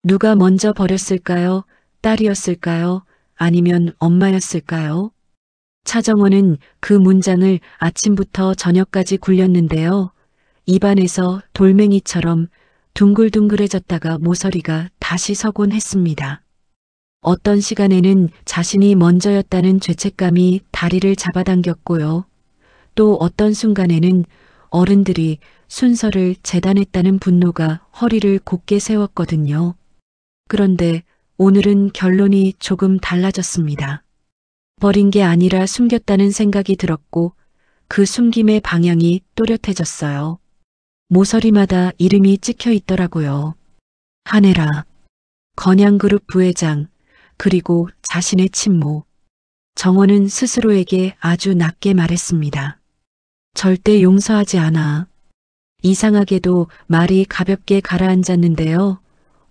누가 먼저 버렸을까요? 딸이었을까요? 아니면 엄마였을까요? 차정원은 그 문장을 아침부터 저녁까지 굴렸는데요. 입안에서 돌멩이처럼 둥글둥글해졌다가 모서리가 다시 서곤 했습니다. 어떤 시간에는 자신이 먼저였다는 죄책감이 다리를 잡아당겼고요. 또 어떤 순간에는 어른들이 순서를 재단했다는 분노가 허리를 곧게 세웠거든요. 그런데 오늘은 결론이 조금 달라졌습니다. 버린 게 아니라 숨겼다는 생각이 들었고 그 숨김의 방향이 또렷해졌어요. 모서리마다 이름이 찍혀 있더라고요. 한혜라, 건양그룹 부회장, 그리고 자신의 친모. 정원은 스스로에게 아주 낮게 말했습니다. 절대 용서하지 않아. 이상하게도 말이 가볍게 가라앉았는데요.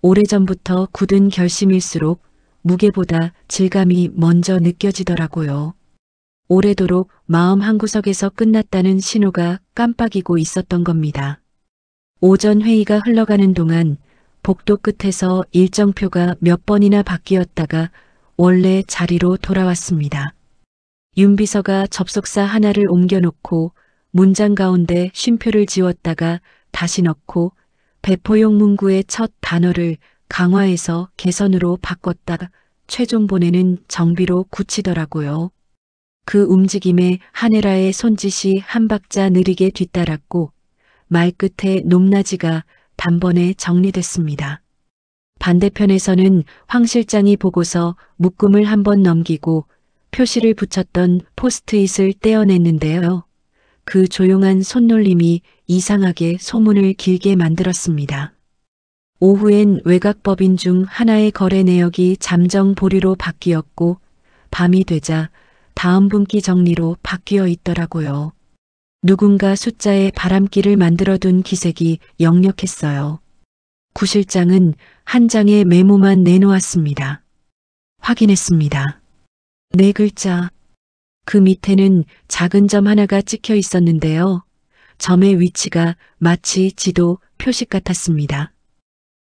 오래전부터 굳은 결심일수록 무게보다 질감이 먼저 느껴지더라고요. 오래도록 마음 한구석에서 끝났다는 신호가 깜빡이고 있었던 겁니다. 오전 회의가 흘러가는 동안 복도 끝에서 일정표가 몇 번이나 바뀌었다가 원래 자리로 돌아왔습니다. 윤 비서가 접속사 하나를 옮겨놓고 문장 가운데 쉼표를 지웠다가 다시 넣고 배포용 문구의 첫 단어를 강화해서 개선으로 바꿨다가 최종 보내는 정비로 굳히더라고요. 그 움직임에 한혜라의 손짓이 한 박자 느리게 뒤따랐고 말끝에 높낮이가 단번에 정리됐습니다. 반대편에서는 황 실장이 보고서 묶음을 한번 넘기고 표시를 붙였던 포스트잇을 떼어냈는데요. 그 조용한 손놀림이 이상하게 소문을 길게 만들었습니다. 오후엔 외곽법인 중 하나의 거래 내역이 잠정 보류로 바뀌었고 밤이 되자 다음 분기 정리로 바뀌어 있더라고요. 누군가 숫자에 바람길을 만들어둔 기색이 역력했어요. 구 실장은 한 장의 메모만 내놓았습니다. 확인했습니다. 4글자. 그 밑에는 작은 점 하나가 찍혀 있었는데요. 점의 위치가 마치 지도 표식 같았습니다.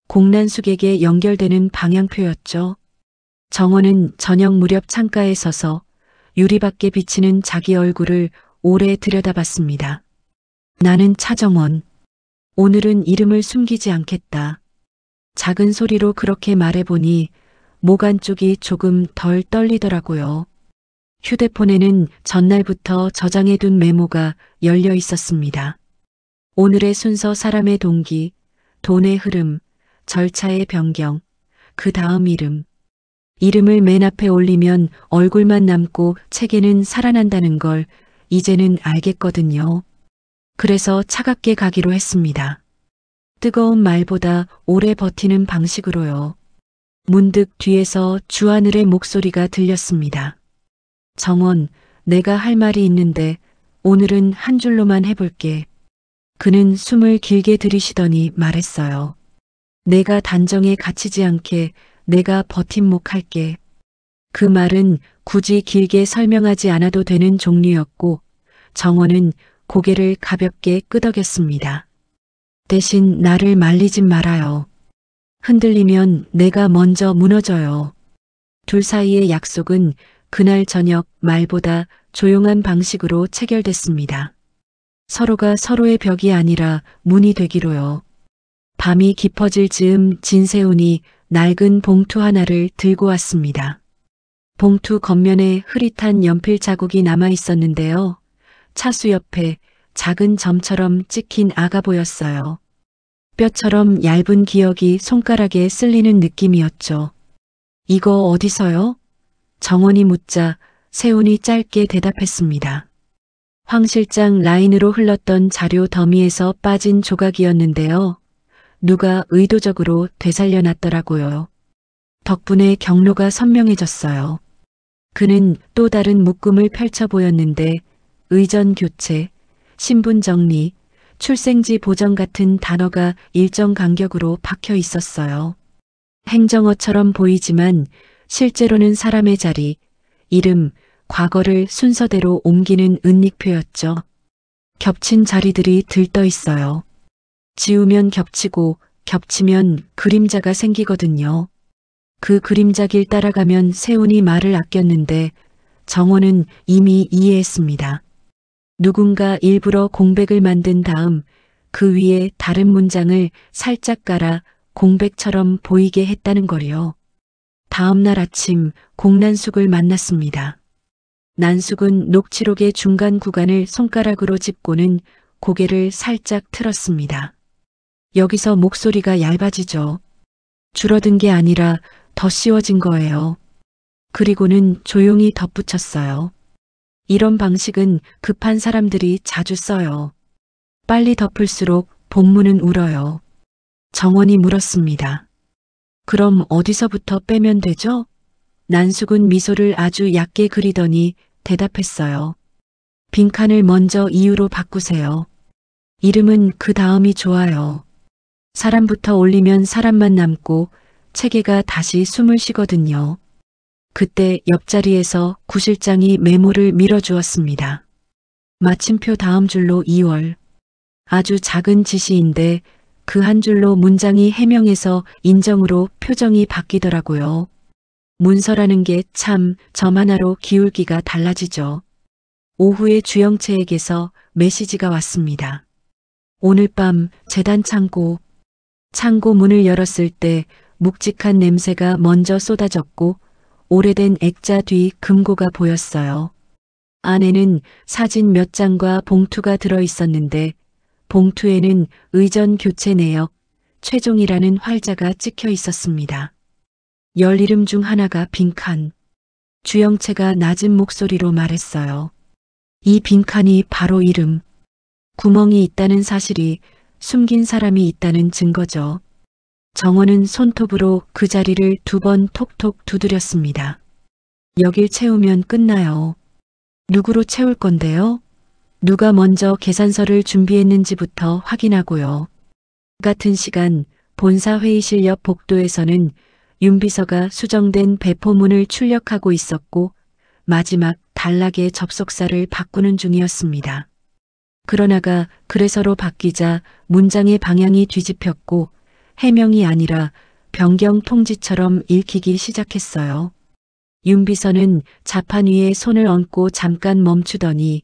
공란숙에게 연결되는 방향표였죠. 정원은 저녁 무렵 창가에 서서 유리 밖에 비치는 자기 얼굴을 오래 들여다봤습니다. 나는 차정원. 오늘은 이름을 숨기지 않겠다. 작은 소리로 그렇게 말해보니 목 안쪽이 조금 덜 떨리더라고요. 휴대폰에는 전날부터 저장해둔 메모가 열려 있었습니다. 오늘의 순서 사람의 동기, 돈의 흐름, 절차의 변경, 그 다음 이름. 이름을 맨 앞에 올리면 얼굴만 남고 책에는 살아난다는 걸 이제는 알겠거든요. 그래서 차갑게 가기로 했습니다. 뜨거운 말보다 오래 버티는 방식으로요. 문득 뒤에서 주하늘의 목소리가 들렸습니다. 정원, 내가 할 말이 있는데 오늘은 한 줄로만 해볼게. 그는 숨을 길게 들이쉬더니 말했어요. 내가 단정에 갇히지 않게 내가 버팀목 할게. 그 말은 굳이 길게 설명하지 않아도 되는 종류였고 정원은 고개를 가볍게 끄덕였습니다. 대신 나를 말리진 말아요. 흔들리면 내가 먼저 무너져요. 둘 사이의 약속은 그날 저녁 말보다 조용한 방식으로 체결됐습니다. 서로가 서로의 벽이 아니라 문이 되기로요. 밤이 깊어질 즈음 진세훈이 낡은 봉투 하나를 들고 왔습니다. 봉투 겉면에 흐릿한 연필 자국이 남아 있었는데요. 차수 옆에 작은 점처럼 찍힌 아가 보였어요. 뼈처럼 얇은 기억이 손가락에 쓸리는 느낌이었죠. 이거 어디서요? 정원이 묻자 세훈이 짧게 대답했습니다. 황 실장 라인으로 흘렀던 자료 더미에서 빠진 조각이었는데요. 누가 의도적으로 되살려놨더라고요. 덕분에 경로가 선명해졌어요. 그는 또 다른 묶음을 펼쳐 보였는데 의전 교체, 신분 정리, 출생지 보정 같은 단어가 일정 간격으로 박혀 있었어요. 행정어처럼 보이지만 실제로는 사람의 자리, 이름, 과거를 순서대로 옮기는 은닉표였죠. 겹친 자리들이 들떠 있어요. 지우면 겹치고 겹치면 그림자가 생기거든요. 그 그림자 길 따라가면 세훈이 말을 아꼈는데 정원은 이미 이해했습니다. 누군가 일부러 공백을 만든 다음 그 위에 다른 문장을 살짝 깔아 공백처럼 보이게 했다는 거리요. 다음 날 아침 공난숙을 만났습니다. 난숙은 녹취록의 중간 구간을 손가락으로 짚고는 고개를 살짝 틀었습니다. 여기서 목소리가 얇아지죠. 줄어든 게 아니라 더 씌워진 거예요. 그리고는 조용히 덧붙였어요. 이런 방식은 급한 사람들이 자주 써요. 빨리 덮을수록 본문은 울어요. 정원이 물었습니다. 그럼 어디서부터 빼면 되죠? 난숙은 미소를 아주 얕게 그리더니 대답했어요. 빈칸을 먼저 이유로 바꾸세요. 이름은 그 다음이 좋아요. 사람부터 올리면 사람만 남고 체계가 다시 숨을 쉬거든요. 그때 옆자리에서 구실장이 메모를 밀어주었습니다. 마침표 다음 줄로 2월. 아주 작은 지시인데 그 한 줄로 문장이 해명해서 인정으로 표정이 바뀌더라고요. 문서라는 게 참 점 하나로 기울기가 달라지죠. 오후에 주영채에게서 메시지가 왔습니다. 오늘 밤 재단 창고 문을 열었을 때 묵직한 냄새가 먼저 쏟아졌고 오래된 액자 뒤 금고가 보였어요. 안에는 사진 몇 장과 봉투가 들어 있었는데 봉투에는 의전 교체 내역 최종이라는 활자가 찍혀 있었습니다. 10이름 중 하나가 빈칸. 주영채가 낮은 목소리로 말했어요. 이 빈칸이 바로 이름. 구멍이 있다는 사실이 숨긴 사람이 있다는 증거죠. 정원은 손톱으로 그 자리를 2번 톡톡 두드렸습니다. 여길 채우면 끝나요. 누구로 채울 건데요? 누가 먼저 계산서를 준비했는지부터 확인하고요. 같은 시간 본사 회의실 옆 복도에서는 윤 비서가 수정된 배포문을 출력하고 있었고 마지막 단락의 접속사를 바꾸는 중이었습니다. 그러나가 그래서로 바뀌자 문장의 방향이 뒤집혔고 해명이 아니라 변경 통지처럼 읽히기 시작했어요. 윤 비서는 자판 위에 손을 얹고 잠깐 멈추더니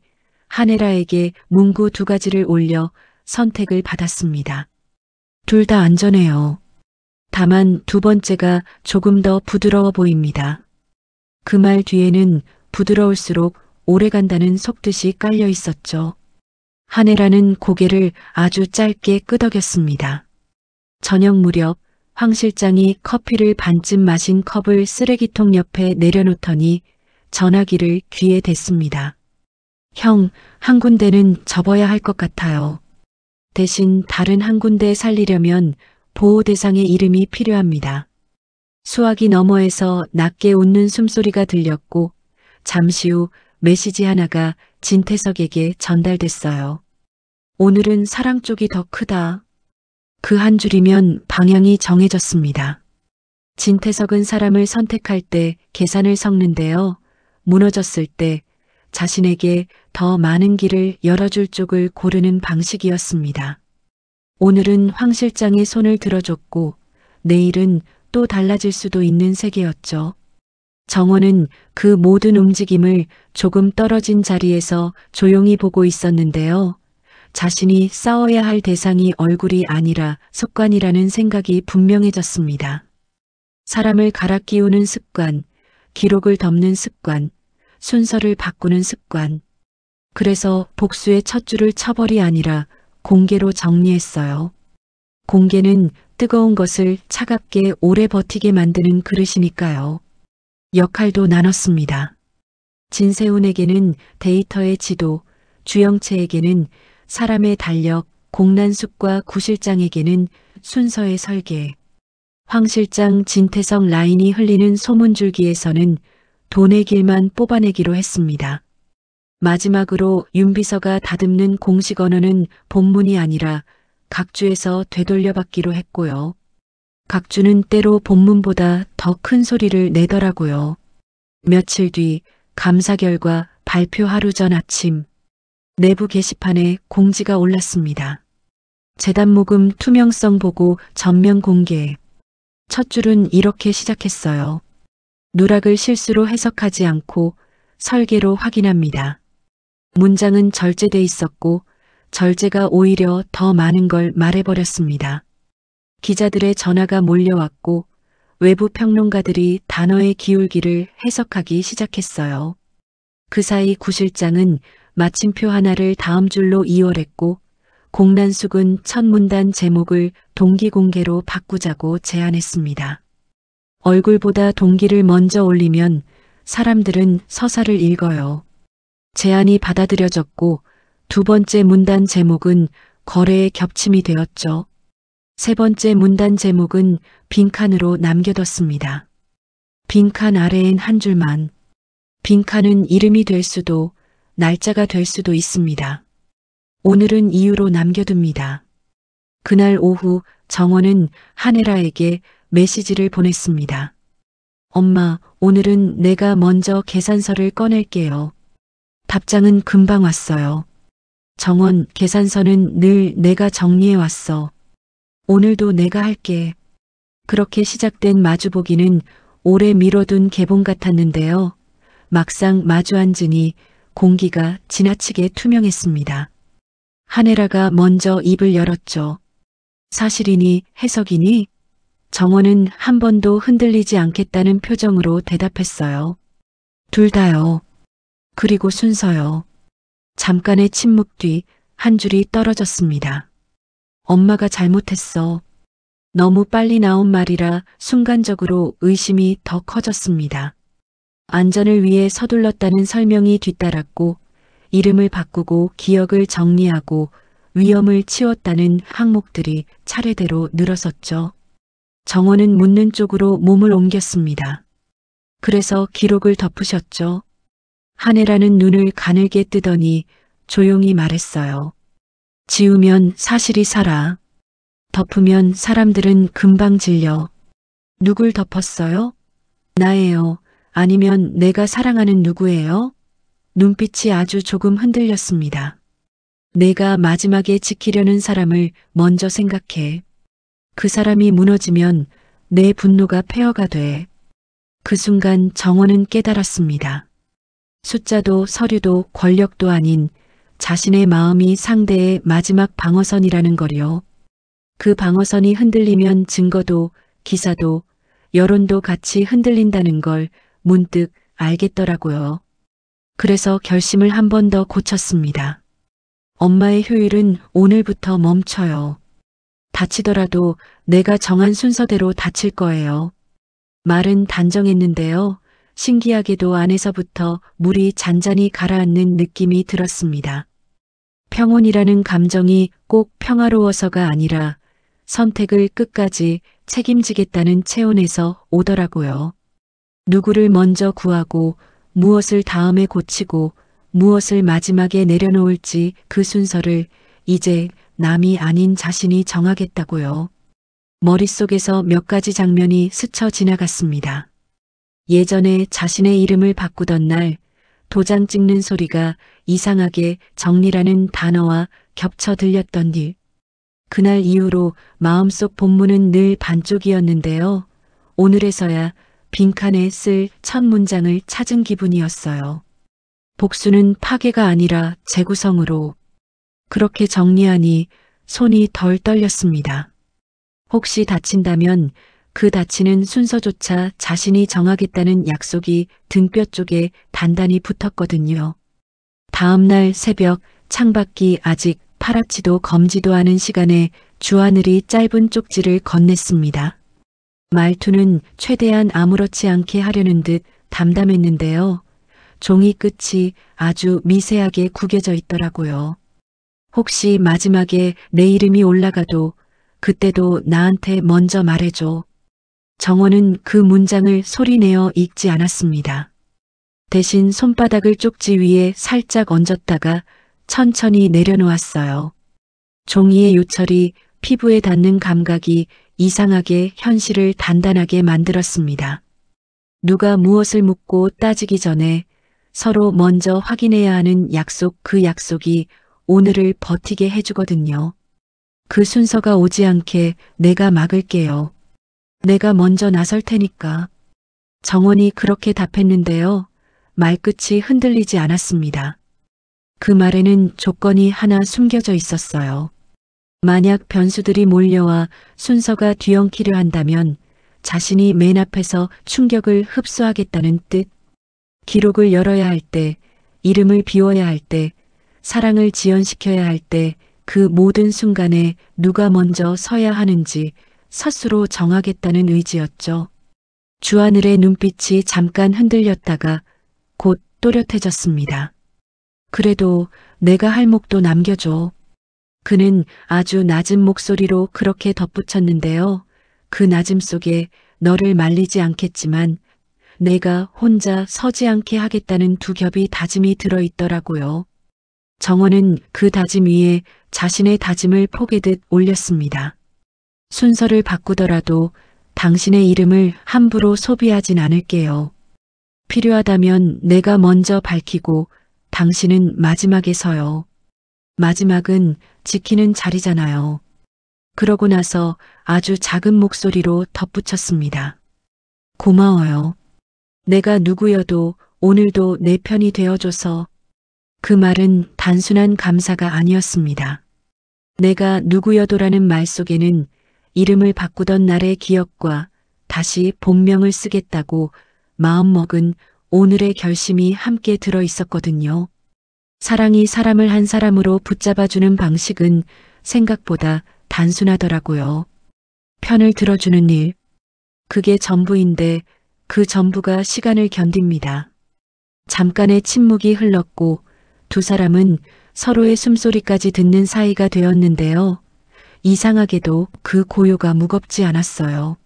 한혜라에게 문구 2가지를 올려 선택을 받았습니다. 둘 다 안전해요. 다만 2번째가 조금 더 부드러워 보입니다. 그 말 뒤에는 부드러울수록 오래 간다는 속뜻이 깔려 있었죠. 한혜라는 고개를 아주 짧게 끄덕였습니다. 저녁 무렵 황 실장이 커피를 반쯤 마신 컵을 쓰레기통 옆에 내려놓더니 전화기를 귀에 댔습니다. 형, 한 군데는 접어야 할 것 같아요. 대신 다른 한 군데 살리려면 보호 대상의 이름이 필요합니다. 수화기 너머에서 낮게 웃는 숨소리가 들렸고 잠시 후 메시지 하나가 진태석에게 전달됐어요. 오늘은 사랑 쪽이 더 크다. 그 한 줄이면 방향이 정해졌습니다. 진태석은 사람을 선택할 때 계산을 섞는데요. 무너졌을 때 자신에게 더 많은 길을 열어줄 쪽을 고르는 방식이었습니다. 오늘은 황 실장의 손을 들어줬고 내일은 또 달라질 수도 있는 세계였죠. 정원은 그 모든 움직임을 조금 떨어진 자리에서 조용히 보고 있었는데요. 자신이 싸워야 할 대상이 얼굴이 아니라 습관이라는 생각이 분명해졌습니다. 사람을 갈아 끼우는 습관, 기록을 덮는 습관, 순서를 바꾸는 습관. 그래서 복수의 첫 줄을 처벌이 아니라 공개로 정리했어요. 공개는 뜨거운 것을 차갑게 오래 버티게 만드는 그릇이니까요. 역할도 나눴습니다. 진세훈에게는 데이터의 지도, 주영채에게는 사람의 달력, 공난숙과 구실장에게는 순서의 설계. 황 실장 진태석 라인이 흘리는 소문줄기에서는 돈의 길만 뽑아내기로 했습니다. 마지막으로 윤 비서가 다듬는 공식 언어는 본문이 아니라 각주에서 되돌려받기로 했고요. 각주는 때로 본문보다 더 큰 소리를 내더라고요. 며칠 뒤 감사 결과 발표 하루 전 아침 내부 게시판에 공지가 올랐습니다. 재단 모금 투명성 보고 전면 공개. 첫 줄은 이렇게 시작했어요. 누락을 실수로 해석하지 않고 설계로 확인합니다. 문장은 절제돼 있었고 절제가 오히려 더 많은 걸 말해버렸습니다. 기자들의 전화가 몰려왔고 외부 평론가들이 단어의 기울기를 해석하기 시작했어요. 그 사이 구실장은 마침표 하나를 다음 줄로 이월했고 공란숙은 첫 문단 제목을 동기공개로 바꾸자고 제안했습니다. 얼굴보다 동기를 먼저 올리면 사람들은 서사를 읽어요. 제안이 받아들여졌고 두 번째 문단 제목은 거래의 겹침이 되었죠. 세 번째 문단 제목은 빈칸으로 남겨뒀습니다. 빈칸 아래엔 한 줄만. 빈칸은 이름이 될 수도 날짜가 될 수도 있습니다. 오늘은 이유로 남겨둡니다. 그날 오후 정원은 한혜라에게 메시지를 보냈습니다. 엄마, 오늘은 내가 먼저 계산서를 꺼낼게요. 답장은 금방 왔어요. 정원, 계산서는 늘 내가 정리해왔어. 오늘도 내가 할게. 그렇게 시작된 마주보기는 오래 미뤄둔 개봉 같았는데요. 막상 마주 앉으니 공기가 지나치게 투명했습니다. 한혜라가 먼저 입을 열었죠. 사실이니 해석이니? 정원은 한 번도 흔들리지 않겠다는 표정으로 대답했어요. 둘 다요. 그리고 순서요. 잠깐의 침묵 뒤 한 줄이 떨어졌습니다. 엄마가 잘못했어. 너무 빨리 나온 말이라 순간적으로 의심이 더 커졌습니다. 안전을 위해 서둘렀다는 설명이 뒤따랐고 이름을 바꾸고 기억을 정리하고 위험을 치웠다는 항목들이 차례대로 늘어섰죠. 정원은 묻는 쪽으로 몸을 옮겼습니다. 그래서 기록을 덮으셨죠. 한혜라는 눈을 가늘게 뜨더니 조용히 말했어요. 지우면 사실이 살아. 덮으면 사람들은 금방 질려. 누굴 덮었어요? 나예요. 아니면 내가 사랑하는 누구예요? 눈빛이 아주 조금 흔들렸습니다. 내가 마지막에 지키려는 사람을 먼저 생각해. 그 사람이 무너지면 내 분노가 폐허가 돼. 그 순간 정원은 깨달았습니다. 숫자도 서류도 권력도 아닌 자신의 마음이 상대의 마지막 방어선이라는 거요. 그 방어선이 흔들리면 증거도 기사도 여론도 같이 흔들린다는 걸 문득 알겠더라고요. 그래서 결심을 한 번 더 고쳤습니다. 엄마의 효율은 오늘부터 멈춰요. 다치더라도 내가 정한 순서대로 다칠 거예요. 말은 단정했는데요. 신기하게도 안에서부터 물이 잔잔히 가라앉는 느낌이 들었습니다. 평온이라는 감정이 꼭 평화로워서가 아니라 선택을 끝까지 책임지겠다는 체온에서 오더라고요. 누구를 먼저 구하고 무엇을 다음에 고치고 무엇을 마지막에 내려놓을지 그 순서를 이제 남이 아닌 자신이 정하겠다고요. 머릿속에서 몇 가지 장면이 스쳐 지나갔습니다. 예전에 자신의 이름을 바꾸던 날 도장 찍는 소리가 이상하게 정리라는 단어와 겹쳐 들렸던 일. 그날 이후로 마음속 본문은 늘 반쪽이었는데요. 오늘에서야 빈칸에 쓸 첫 문장을 찾은 기분이었어요. 복수는 파괴가 아니라 재구성으로. 그렇게 정리하니 손이 덜 떨렸습니다. 혹시 다친다면 그 다치는 순서조차 자신이 정하겠다는 약속이 등뼈 쪽에 단단히 붙었거든요. 다음 날 새벽 창밖이 아직 파랗지도 검지도 않은 시간에 주하늘이 짧은 쪽지를 건넸습니다. 말투는 최대한 아무렇지 않게 하려는 듯 담담했는데요. 종이 끝이 아주 미세하게 구겨져 있더라고요. 혹시 마지막에 내 이름이 올라가도 그때도 나한테 먼저 말해줘. 정원은 그 문장을 소리내어 읽지 않았습니다. 대신 손바닥을 쪽지 위에 살짝 얹었다가 천천히 내려놓았어요. 종이의 요철이 피부에 닿는 감각이 이상하게 현실을 단단하게 만들었습니다. 누가 무엇을 묻고 따지기 전에 서로 먼저 확인해야 하는 약속, 그 약속이 오늘을 버티게 해주거든요. 그 순서가 오지 않게 내가 막을게요. 내가 먼저 나설 테니까. 정원이 그렇게 답했는데요. 말끝이 흔들리지 않았습니다. 그 말에는 조건이 하나 숨겨져 있었어요. 만약 변수들이 몰려와 순서가 뒤엉키려 한다면 자신이 맨 앞에서 충격을 흡수하겠다는 뜻. 기록을 열어야 할 때, 이름을 비워야 할 때, 사랑을 지연시켜야 할 때, 그 모든 순간에 누가 먼저 서야 하는지 스스로 정하겠다는 의지였죠. 주하늘의 눈빛이 잠깐 흔들렸다가 곧 또렷해졌습니다. 그래도 내가 할 몫도 남겨줘. 그는 아주 낮은 목소리로 그렇게 덧붙였는데요. 그 낮음 속에 너를 말리지 않겠지만 내가 혼자 서지 않게 하겠다는 두 겹이 다짐이 들어있더라고요. 정원은 그 다짐 위에 자신의 다짐을 포개듯 올렸습니다. 순서를 바꾸더라도 당신의 이름을 함부로 소비하진 않을게요. 필요하다면 내가 먼저 밝히고 당신은 마지막에 서요. 마지막은 지키는 자리잖아요. 그러고 나서 아주 작은 목소리로 덧붙였습니다. 고마워요. 내가 누구여도 오늘도 내 편이 되어줘서. 그 말은 단순한 감사가 아니었습니다. 내가 누구여도라는 말 속에는 이름을 바꾸던 날의 기억과 다시 본명을 쓰겠다고 마음먹은 오늘의 결심이 함께 들어 있었거든요. 사랑이 사람을 한 사람으로 붙잡아주는 방식은 생각보다 단순하더라고요. 편을 들어주는 일. 그게 전부인데 그 전부가 시간을 견딥니다. 잠깐의 침묵이 흘렀고 두 사람은 서로의 숨소리까지 듣는 사이가 되었는데요. 이상하게도 그 고요가 무겁지 않았어요.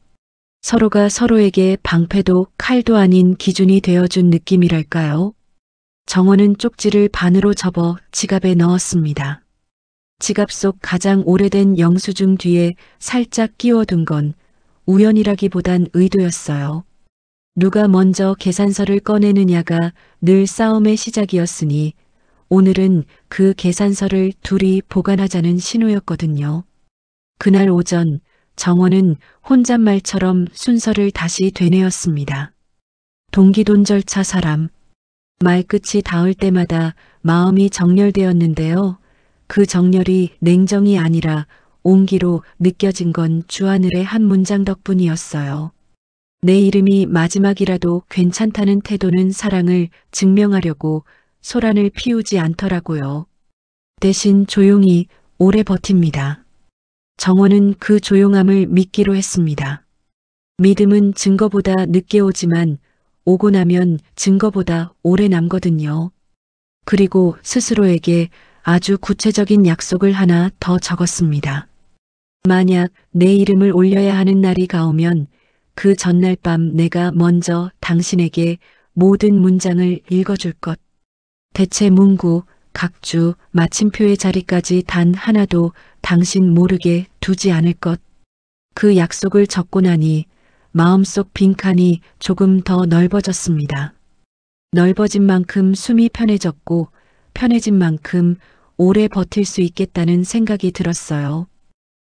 서로가 서로에게 방패도 칼도 아닌 기준이 되어준 느낌이랄까요? 정원은 쪽지를 반으로 접어 지갑에 넣었습니다. 지갑 속 가장 오래된 영수증 뒤에 살짝 끼워둔 건 우연이라기보단 의도였어요. 누가 먼저 계산서를 꺼내느냐가 늘 싸움의 시작이었으니 오늘은 그 계산서를 둘이 보관하자는 신호였거든요. 그날 오전 정원은 혼잣말처럼 순서를 다시 되뇌었습니다. 동기돈절차 사람. 말끝이 닿을 때마다 마음이 정렬되었는데요. 그 정렬이 냉정이 아니라 온기로 느껴진 건 주하늘의 한 문장 덕분이었어요. 내 이름이 마지막이라도 괜찮다는 태도는 사랑을 증명하려고 소란을 피우지 않더라고요. 대신 조용히 오래 버팁니다. 정원은 그 조용함을 믿기로 했습니다. 믿음은 증거보다 늦게 오지만 오고 나면 증거보다 오래 남거든요. 그리고 스스로에게 아주 구체적인 약속을 하나 더 적었습니다. 만약 내 이름을 올려야 하는 날이 가오면 그 전날 밤 내가 먼저 당신에게 모든 문장을 읽어줄 것. 대체 문구, 각주, 마침표의 자리까지 단 하나도 당신 모르게 두지 않을 것. 그 약속을 적고 나니 마음속 빈칸이 조금 더 넓어졌습니다. 넓어진 만큼 숨이 편해졌고 편해진 만큼 오래 버틸 수 있겠다는 생각이 들었어요.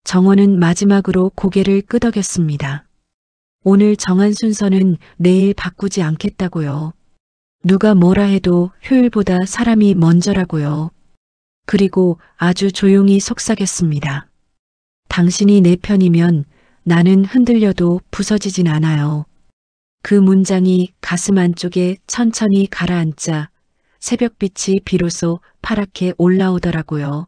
정원은 마지막으로 고개를 끄덕였습니다. 오늘 정한 순서는 내일 바꾸지 않겠다고요. 누가 뭐라 해도 효율보다 사람이 먼저라고요. 그리고 아주 조용히 속삭였습니다. 당신이 내 편이면 나는 흔들려도 부서지진 않아요. 그 문장이 가슴 안쪽에 천천히 가라앉자 새벽빛이 비로소 파랗게 올라오더라고요.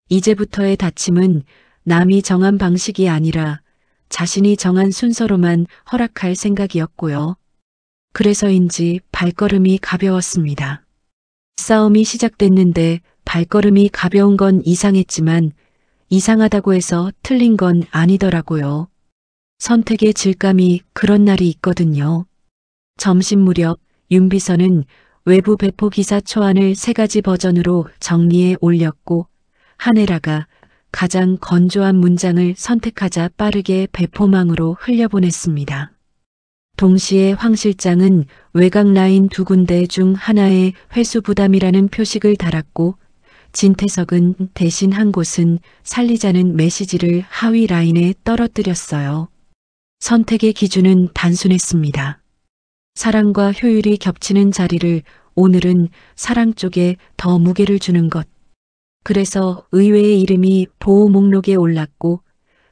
이제부터의 다짐은 남이 정한 방식이 아니라 자신이 정한 순서로만 허락할 생각이었고요. 그래서인지 발걸음이 가벼웠습니다. 싸움이 시작됐는데 발걸음이 가벼운 건 이상했지만 이상하다고 해서 틀린 건 아니더라고요. 선택의 질감이 그런 날이 있거든요. 점심 무렵 윤비서는 외부 배포 기사 초안을 3가지 버전으로 정리해 올렸고 하네라가 가장 건조한 문장을 선택하자 빠르게 배포망으로 흘려보냈습니다. 동시에 황 실장은 외곽 라인 2군데 중 하나에 회수 부담이라는 표식을 달았고 진태석은 대신 한 곳은 살리자는 메시지를 하위 라인에 떨어뜨렸어요. 선택의 기준은 단순했습니다. 사랑과 효율이 겹치는 자리를 오늘은 사랑 쪽에 더 무게를 주는 것. 그래서 의외의 이름이 보호 목록에 올랐고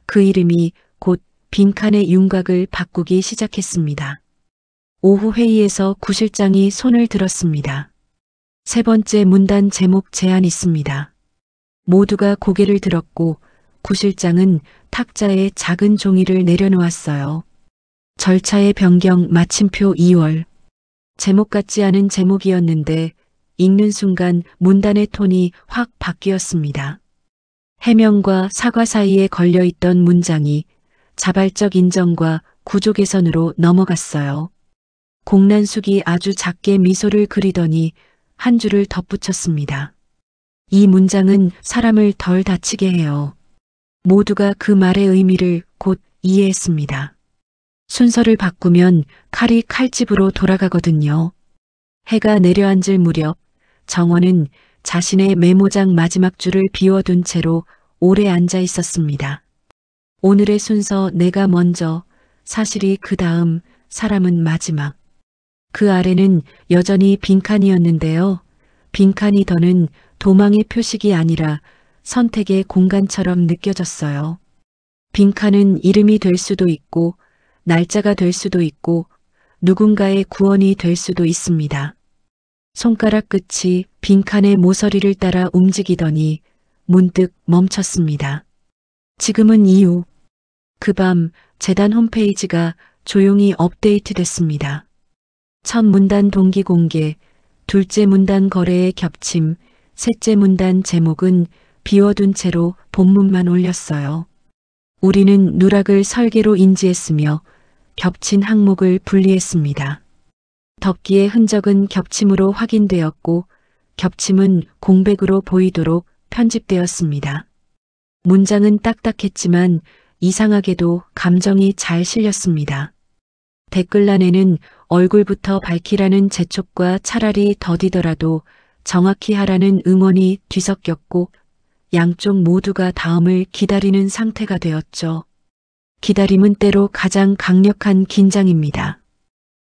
그 이름이 곧 빈칸의 윤곽을 바꾸기 시작했습니다. 오후 회의에서 구실장이 손을 들었습니다. 세 번째 문단 제목 제안 있습니다. 모두가 고개를 들었고 구실장은 탁자에 작은 종이를 내려놓았어요. 절차의 변경 마침표 2월. 제목 같지 않은 제목이었는데 읽는 순간 문단의 톤이 확 바뀌었습니다. 해명과 사과 사이에 걸려있던 문장이 자발적 인정과 구조 개선으로 넘어갔어요. 공란숙이 아주 작게 미소를 그리더니 한 줄을 덧붙였습니다. 이 문장은 사람을 덜 다치게 해요. 모두가 그 말의 의미를 곧 이해했습니다. 순서를 바꾸면 칼이 칼집으로 돌아가거든요. 해가 내려앉을 무렵 정원은 자신의 메모장 마지막 줄을 비워둔 채로 오래 앉아 있었습니다. 오늘의 순서 내가 먼저, 사실이 그 다음, 사람은 마지막. 그 아래는 여전히 빈칸이었는데요. 빈칸이 더는 도망의 표식이 아니라 선택의 공간처럼 느껴졌어요. 빈칸은 이름이 될 수도 있고 날짜가 될 수도 있고 누군가의 구원이 될 수도 있습니다. 손가락 끝이 빈칸의 모서리를 따라 움직이더니 문득 멈췄습니다. 지금은 이후. 그 밤 재단 홈페이지가 조용히 업데이트됐습니다. 첫 문단 동기 공개, 둘째 문단 거래의 겹침, 셋째 문단 제목은 비워둔 채로 본문만 올렸어요. 우리는 누락을 설계로 인지했으며 겹친 항목을 분리했습니다. 덮기의 흔적은 겹침으로 확인되었고 겹침은 공백으로 보이도록 편집되었습니다. 문장은 딱딱했지만 이상하게도 감정이 잘 실렸습니다. 댓글란에는 얼굴부터 밝히라는 재촉과 차라리 더디더라도 정확히 하라는 응원이 뒤섞였고 양쪽 모두가 다음을 기다리는 상태가 되었죠. 기다림은 때로 가장 강력한 긴장입니다.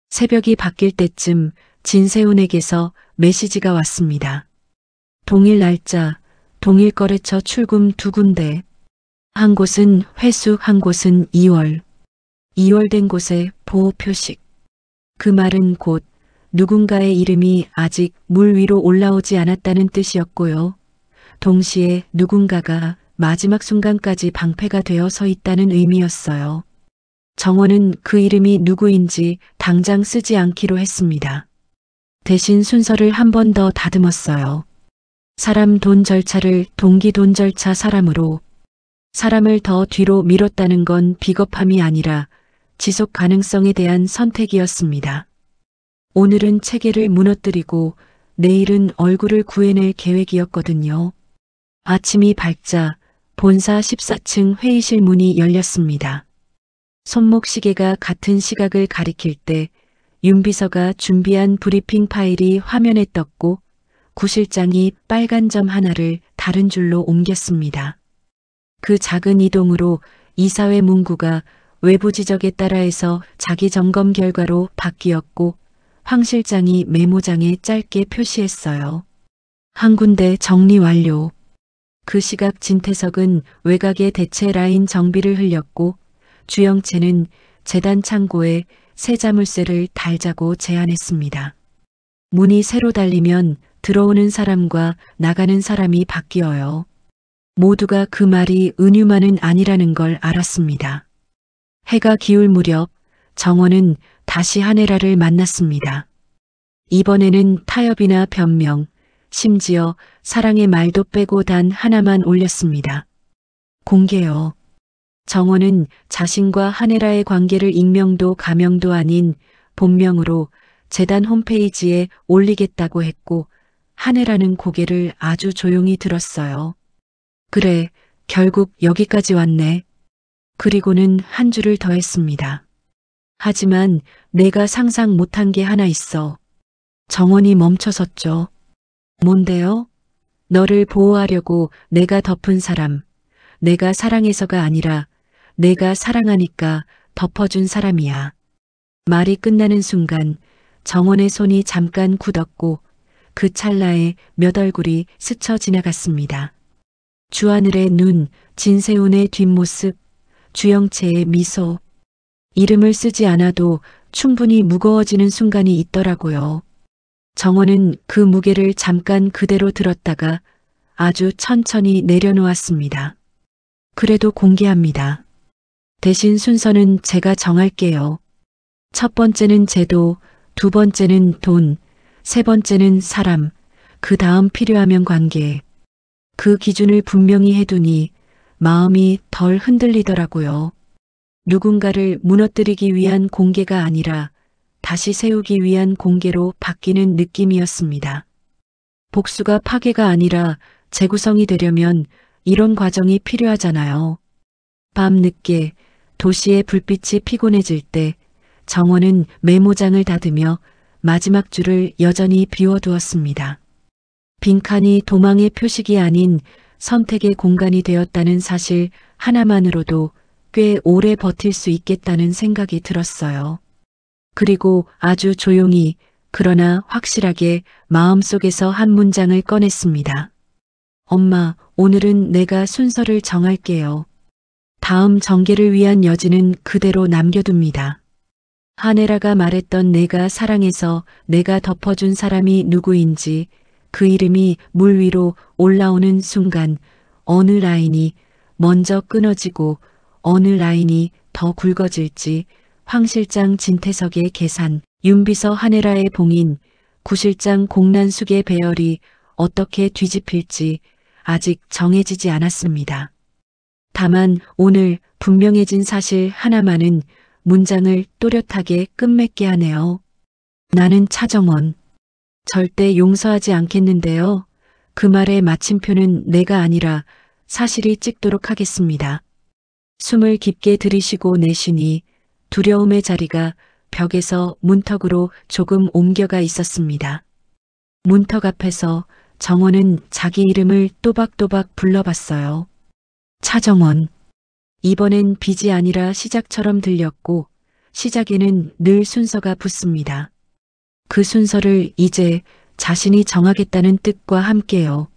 새벽이 바뀔 때쯤 진세훈에게서 메시지가 왔습니다. 동일 날짜, 동일 거래처 출금 2군데. 한 곳은 회수, 한 곳은 2월. 2월 된 곳에 보호 표식. 그 말은 곧 누군가의 이름이 아직 물 위로 올라오지 않았다는 뜻이었고요. 동시에 누군가가 마지막 순간까지 방패가 되어 서 있다는 의미였어요. 정원은 그 이름이 누구인지 당장 쓰지 않기로 했습니다. 대신 순서를 한 번 더 다듬었어요. 사람 돈 절차를 동기 돈 절차 사람으로. 사람을 더 뒤로 밀었다는 건 비겁함이 아니라 지속 가능성에 대한 선택이었습니다. 오늘은 체계를 무너뜨리고 내일은 얼굴을 구해낼 계획이었거든요. 아침이 밝자 본사 14층 회의실 문이 열렸습니다. 손목시계가 같은 시각을 가리킬 때 윤 비서가 준비한 브리핑 파일이 화면에 떴고 구 실장이 빨간 점 하나를 다른 줄로 옮겼습니다. 그 작은 이동으로 이사회 문구가 외부 지적에 따라해서 자기 점검 결과로 바뀌었고 황 실장이 메모장에 짧게 표시했어요. 한 군데 정리 완료. 그 시각 진태석은 외곽의 대체 라인 정비를 흘렸고 주영채는 재단 창고에 새 자물쇠를 달자고 제안했습니다. 문이 새로 달리면 들어오는 사람과 나가는 사람이 바뀌어요. 모두가 그 말이 은유만은 아니라는 걸 알았습니다. 해가 기울 무렵 정원은 다시 한혜라를 만났습니다. 이번에는 타협이나 변명, 심지어 사랑의 말도 빼고 단 하나만 올렸습니다. 공개요. 정원은 자신과 한혜라의 관계를 익명도 가명도 아닌 본명으로 재단 홈페이지에 올리겠다고 했고 한혜라는 고개를 아주 조용히 들었어요. 그래, 결국 여기까지 왔네. 그리고는 한 줄을 더했습니다. 하지만 내가 상상 못한 게 하나 있어. 정원이 멈춰섰죠. 뭔데요? 너를 보호하려고 내가 덮은 사람, 내가 사랑해서가 아니라 내가 사랑하니까 덮어준 사람이야. 말이 끝나는 순간 정원의 손이 잠깐 굳었고 그 찰나에 몇 얼굴이 스쳐 지나갔습니다. 주하늘의 눈, 진세훈의 뒷모습, 주영채의 미소. 이름을 쓰지 않아도 충분히 무거워지는 순간이 있더라고요. 정원은 그 무게를 잠깐 그대로 들었다가 아주 천천히 내려놓았습니다. 그래도 공개합니다. 대신 순서는 제가 정할게요. 첫 번째는 제도, 두 번째는 돈, 세 번째는 사람, 그 다음 필요하면 관계. 그 기준을 분명히 해두니 마음이 덜 흔들리더라고요. 누군가를 무너뜨리기 위한 공개가 아니라 다시 세우기 위한 공개로 바뀌는 느낌이었습니다. 복수가 파괴가 아니라 재구성이 되려면 이런 과정이 필요하잖아요. 밤 늦게 도시의 불빛이 피곤해질 때 정원은 메모장을 닫으며 마지막 줄을 여전히 비워두었습니다. 빈칸이 도망의 표식이 아닌 선택의 공간이 되었다는 사실 하나만으로도 꽤 오래 버틸 수 있겠다는 생각이 들었어요. 그리고 아주 조용히 그러나 확실하게 마음속에서 한 문장을 꺼냈습니다. 엄마, 오늘은 내가 순서를 정할게요. 다음 전개를 위한 여지는 그대로 남겨둡니다. 하네라가 말했던 내가 사랑해서 내가 덮어준 사람이 누구인지 그 이름이 물 위로 올라오는 순간 어느 라인이 먼저 끊어지고 어느 라인이 더 굵어질지 황 실장 진태석의 계산, 윤비서 하네라의 봉인, 구 실장 공란숙의 배열이 어떻게 뒤집힐지 아직 정해지지 않았습니다. 다만 오늘 분명해진 사실 하나만은 문장을 또렷하게 끝맺게 하네요. 나는 차정원. 절대 용서하지 않겠는데요. 그 말의 마침표는 내가 아니라 사실이 찍도록 하겠습니다. 숨을 깊게 들이쉬고 내쉬니 두려움의 자리가 벽에서 문턱으로 조금 옮겨가 있었습니다. 문턱 앞에서 정원은 자기 이름을 또박또박 불러봤어요. 차정원. 이번엔 빚이 아니라 시작처럼 들렸고 시작에는 늘 순서가 붙습니다. 그 순서를 이제 자신이 정하겠다는 뜻과 함께요.